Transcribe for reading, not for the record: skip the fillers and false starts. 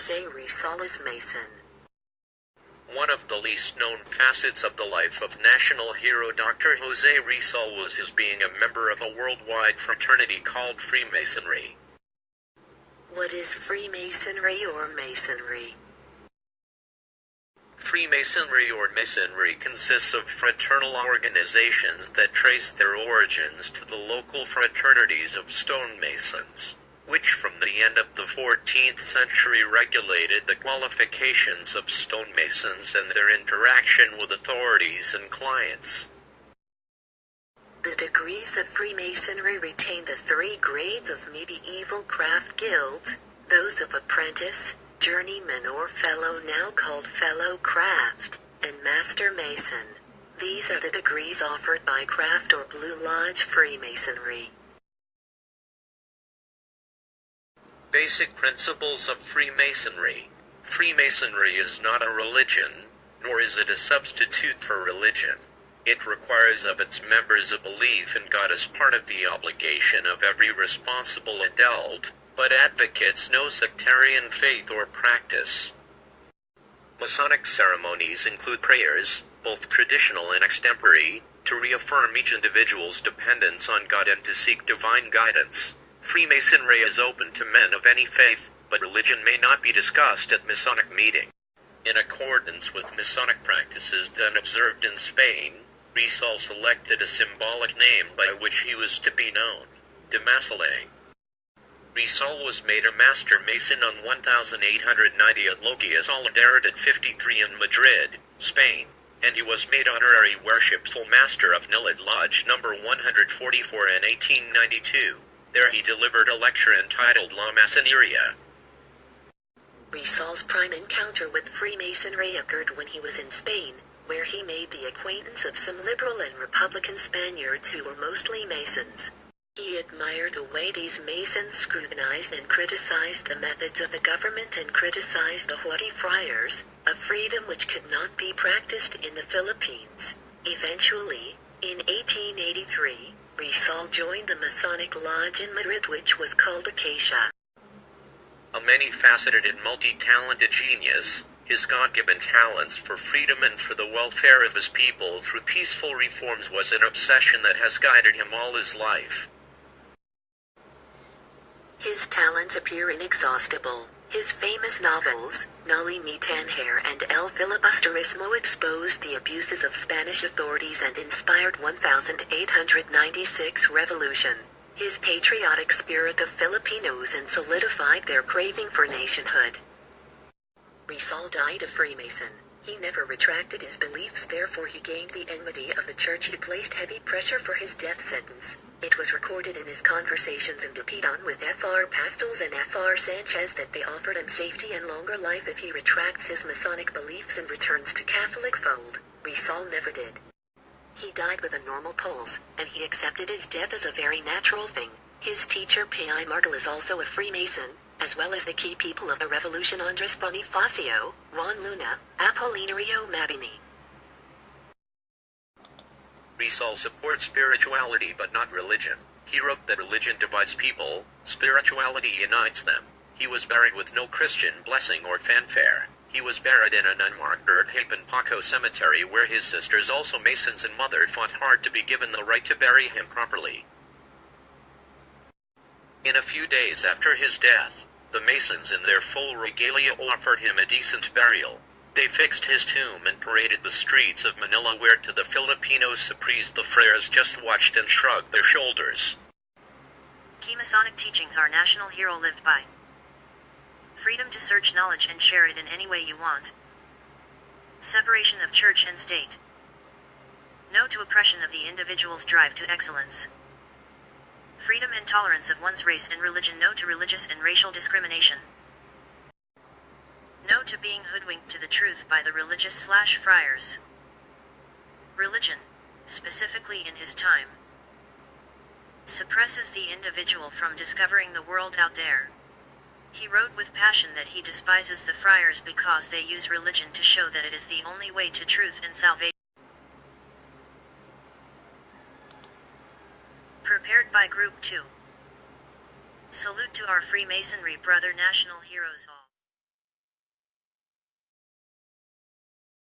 Jose Rizal is Mason. One of the least known facets of the life of national hero Dr. Jose Rizal was his being a member of a worldwide fraternity called Freemasonry. What is Freemasonry or Masonry? Freemasonry or Masonry consists of fraternal organizations that trace their origins to the local fraternities of stonemasons, which from the end of the 14th century regulated the qualifications of stonemasons and their interaction with authorities and clients. The degrees of Freemasonry retain the three grades of medieval craft guilds, those of apprentice, journeyman or fellow, now called fellow craft, and master mason. These are the degrees offered by Craft or Blue Lodge Freemasonry. Basic principles of Freemasonry. Freemasonry is not a religion, nor is it a substitute for religion. It requires of its members a belief in God as part of the obligation of every responsible adult, but advocates no sectarian faith or practice. Masonic ceremonies include prayers, both traditional and extempore, to reaffirm each individual's dependence on God and to seek divine guidance. Freemasonry is open to men of any faith, but religion may not be discussed at Masonic meeting. In accordance with Masonic practices then observed in Spain, Rizal selected a symbolic name by which he was to be known, de Masale. Rizal was made a Master Mason on 1890 at Logia Solidaridad 53 in Madrid, Spain, and he was made Honorary Worshipful Master of Nilid Lodge No. 144 in 1892. There he delivered a lecture entitled La Masoneria. Rizal's prime encounter with Freemasonry occurred when he was in Spain, where he made the acquaintance of some liberal and republican Spaniards who were mostly Masons. He admired the way these Masons scrutinized and criticized the methods of the government and criticized the haughty friars, a freedom which could not be practiced in the Philippines. Eventually, in 1883, Rizal joined the Masonic Lodge in Madrid, which was called Acacia. A many-faceted and multi-talented genius, his God-given talents for freedom and for the welfare of his people through peaceful reforms was an obsession that has guided him all his life. His talents appear inexhaustible. His famous novels, Noli Me Tangere and El Filibusterismo, exposed the abuses of Spanish authorities and inspired 1896 revolution. His patriotic spirit of Filipinos and solidified their craving for nationhood. Rizal died a Freemason. He never retracted his beliefs, therefore he gained the enmity of the church, who placed heavy pressure for his death sentence. It was recorded in his conversations in Dapitan with Fr. Pastels and Fr. Sanchez that they offered him safety and longer life if he retracts his Masonic beliefs and returns to Catholic fold. Rizal never did. He died with a normal pulse, and he accepted his death as a very natural thing. His teacher P.I. Martel is also a Freemason, as well as the key people of the revolution Andres Bonifacio, Juan Luna, Apolinario Mabini. Rizal supports spirituality but not religion. He wrote that religion divides people, spirituality unites them. He was buried with no Christian blessing or fanfare. He was buried in an unmarked dirt heap in Paco Cemetery, where his sisters, also Masons, and mother fought hard to be given the right to bury him properly. In a few days after his death, the Masons in their full regalia offered him a decent burial. They fixed his tomb and paraded the streets of Manila, where to the Filipinos surprised the friars just watched and shrugged their shoulders. Key Masonic teachings our national hero lived by. Freedom to search knowledge and share it in any way you want. Separation of church and state. No to oppression of the individual's drive to excellence. Freedom and tolerance of one's race and religion. No to religious and racial discrimination. No to being hoodwinked to the truth by the religious/friars. Religion, specifically in his time, suppresses the individual from discovering the world out there. He wrote with passion that he despises the friars because they use religion to show that it is the only way to truth and salvation. Prepared by Group 2. Salute to our Freemasonry brother national heroes all.